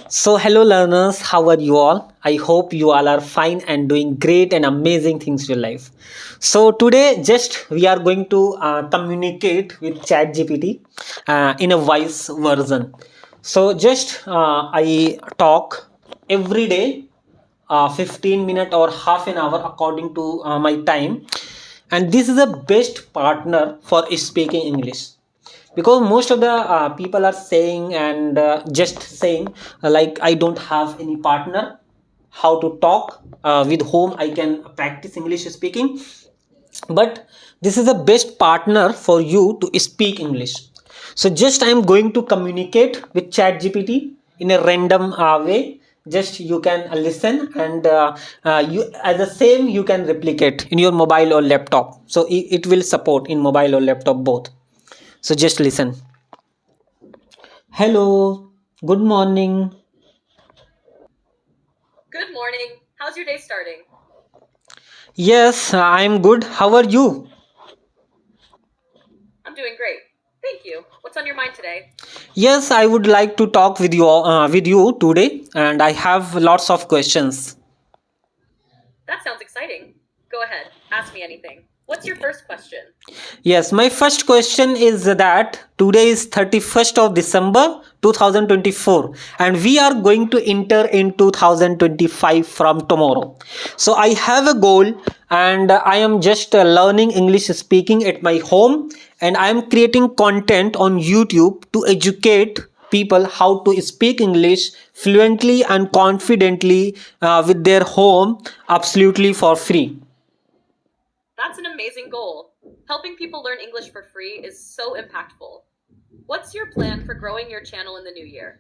So, hello learners, how are you all? I hope you all are fine and doing great and amazing things in your life. So, today, just we are going to communicate with ChatGPT in a voice version. So, just I talk every day, 15 minute or half an hour according to my time, and this is the best partner for speaking English because most of the people are saying and just saying like I don't have any partner how to talk with whom I can practice English speaking, but this is the best partner for you to speak English. So just I am going to communicate with chat gpt in a random way. Just you can listen and you as the same you can replicate in your mobile or laptop, so it will support in mobile or laptop both. So just listen. Hello, good morning. Good morning. How's your day starting? Yes, I'm good. How are you? I'm doing great. Thank you. What's on your mind today? Yes, I would like to talk with you today, and I have lots of questions. That sounds exciting. Go ahead. Ask me anything. What's your first question? Yes, my first question is that today is 31st of December 2024 and we are going to enter in 2025 from tomorrow. So I have a goal and I am just learning English speaking at my home, and I am creating content on YouTube to educate people how to speak English fluently and confidently with their home absolutely for free. That's an amazing goal. Helping people learn English for free is so impactful. What's your plan for growing your channel in the new year?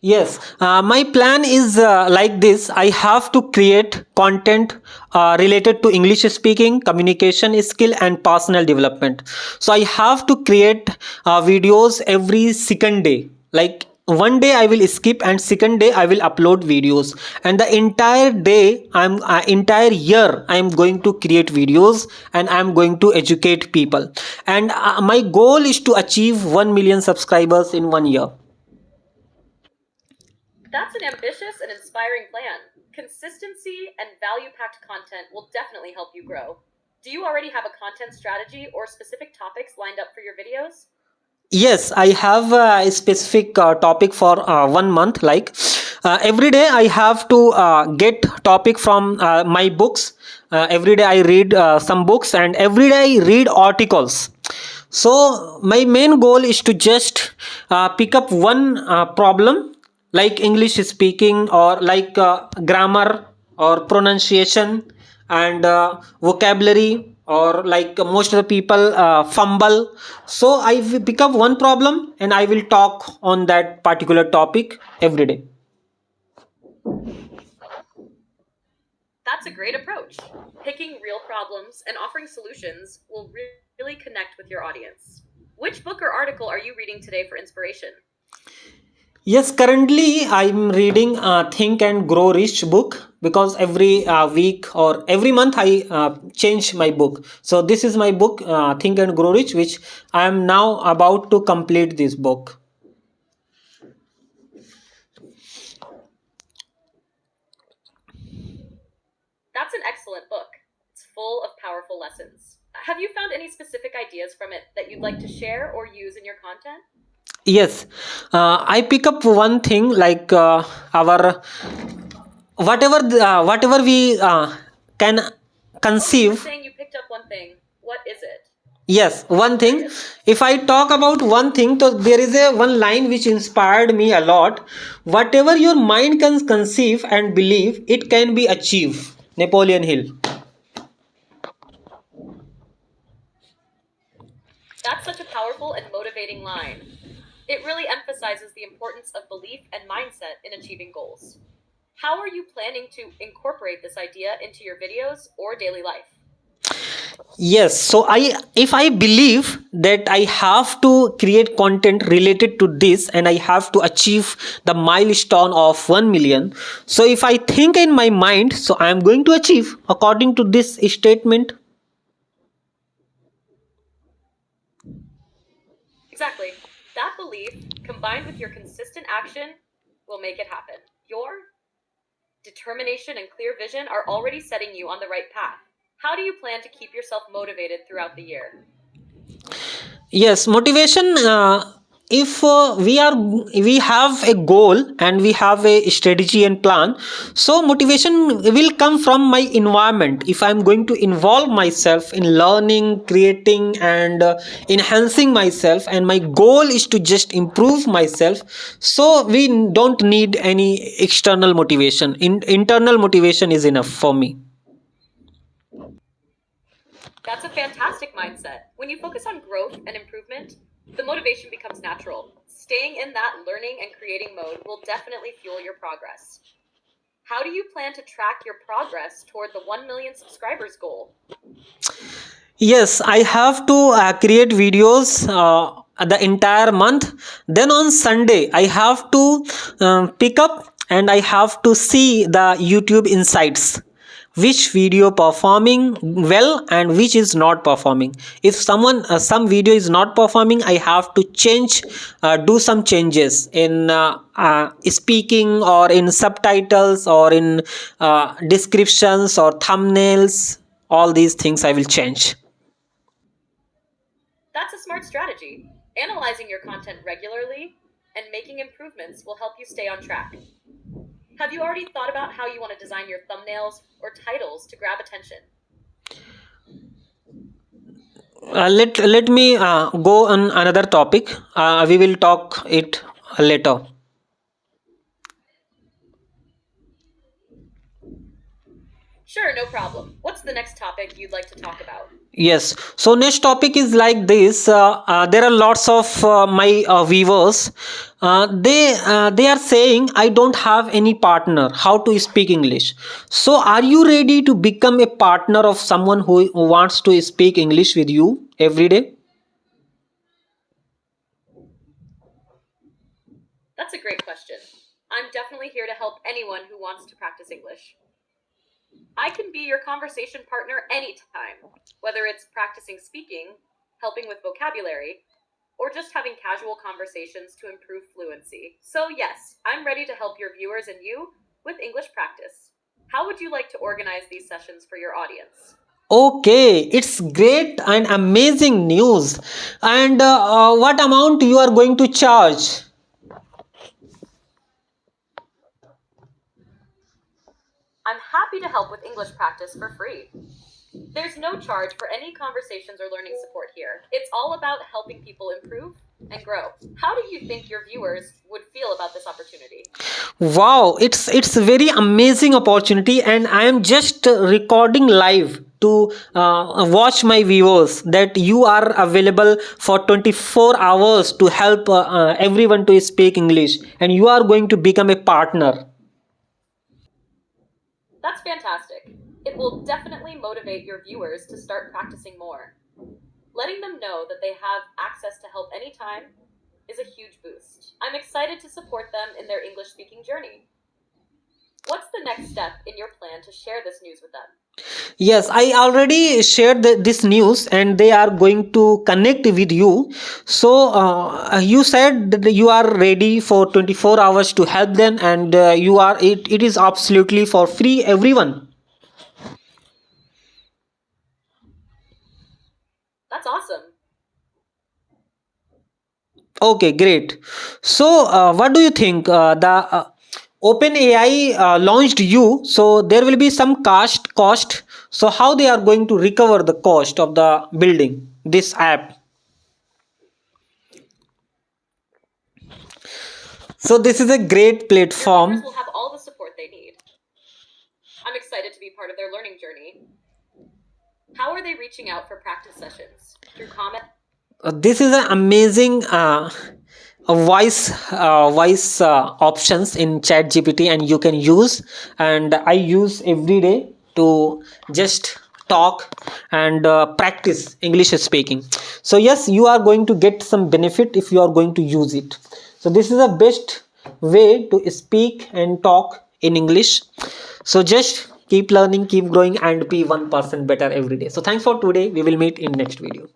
Yes, my plan is like this. I have to create content related to English speaking, communication skill, and personal development. So I have to create videos every second day. Like one day I will skip, and second day I will upload videos. And the entire day, entire year, I am going to create videos and I am going to educate people. And my goal is to achieve 1 million subscribers in 1 year. That's an ambitious and inspiring plan. Consistency and value packed content will definitely help you grow. Do you already have a content strategy or specific topics lined up for your videos? Yes, I have a specific topic for 1 month. Like every day, I have to get topic from my books. Every day, I read some books, and every day, I read articles. So my main goal is to just pick up one problem, like English speaking or like grammar or pronunciation and vocabulary, or like most of the people fumble. So I will pick up one problem and I will talk on that particular topic every day. That's a great approach. Picking real problems and offering solutions will really connect with your audience. Which book or article are you reading today for inspiration? Yes, currently I'm reading Think and Grow Rich book because every week or every month I change my book. So this is my book, Think and Grow Rich, which I am now about to complete this book. That's an excellent book. It's full of powerful lessons. Have you found any specific ideas from it that you'd like to share or use in your content? Yes, I pick up one thing like our whatever we can Oh, you were conceive. saying you picked up one thing. What is it? Yes, I'm one thing. curious. If I talk about one thing, so there is a one line which inspired me a lot. Whatever your mind can conceive and believe, it can be achieved. Napoleon Hill. That's such a powerful and motivating line. It really emphasizes the importance of belief and mindset in achieving goals. How are you planning to incorporate this idea into your videos or daily life? Yes, so I if I believe that I have to create content related to this and I have to achieve the milestone of 1 million. So if I think in my mind, so I am going to achieve according to this statement. Exactly. That belief, combined with your consistent action, will make it happen. Your determination and clear vision are already setting you on the right path. How do you plan to keep yourself motivated throughout the year? Yes, motivation. If we have a goal and we have a strategy and plan, so motivation will come from my environment. If I'm going to involve myself in learning, creating, and enhancing myself, and my goal is to just improve myself, so we don't need any external motivation. Internal motivation is enough for me. That's a fantastic mindset. When you focus on growth and improvement, the motivation becomes natural. Staying in that learning and creating mode will definitely fuel your progress. How do you plan to track your progress toward the 1 million subscribers goal? Yes, I have to create videos the entire month. Then on Sunday, I have to pick up and I have to see the YouTube insights. Which video performing well and which is not performing. If some video is not performing, I have to do some changes in speaking or in subtitles or in descriptions or thumbnails. All these things I will change. That's a smart strategy. Analyzing your content regularly and making improvements will help you stay on track. Have you already thought about how you want to design your thumbnails or titles to grab attention? Let me go on another topic. We will talk it later. Sure, no problem. What's the next topic you'd like to talk about? Yes. So next topic is like this. There are lots of my viewers. They are saying I don't have any partner. How to speak English? So are you ready to become a partner of someone who wants to speak English with you every day? That's a great question. I'm definitely here to help anyone who wants to practice English. I can be your conversation partner anytime, whether it's practicing speaking, helping with vocabulary, or just having casual conversations to improve fluency. So, yes, I'm ready to help your viewers and you with English practice. How would you like to organize these sessions for your audience? Okay, it's great and amazing news. And what amount you are going to charge? I'm happy to help with English practice for free. There's no charge for any conversations or learning support here. It's all about helping people improve and grow. How do you think your viewers would feel about this opportunity? Wow, it's a very amazing opportunity, and I am just recording live to watch my viewers that you are available for 24 hours to help everyone to speak English, and you are going to become a partner. That's fantastic. It will definitely motivate your viewers to start practicing more. Letting them know that they have access to help anytime is a huge boost. I'm excited to support them in their English speaking journey. What's the next step in your plan to share this news with them? Yes, I already shared this news and they are going to connect with you. So, you said that you are ready for 24 hours to help them, and it is absolutely for free, everyone. That's awesome. Okay, great. So, what do you think? The OpenAI launched you, so there will be some cost. So, how they are going to recover the cost of the building this app? So, this is a great Your viewers platform. will have all the support they need. I'm excited to be part of their learning journey. How are they reaching out for practice sessions? Through comment? This is an amazing voice options in ChatGPT, and you can use, and I use every day to just talk and practice English speaking. So yes, you are going to get some benefit if you are going to use it. So this is the best way to speak and talk in English. So just keep learning, keep growing, and be 1% better every day. So thanks for today. We will meet in next video.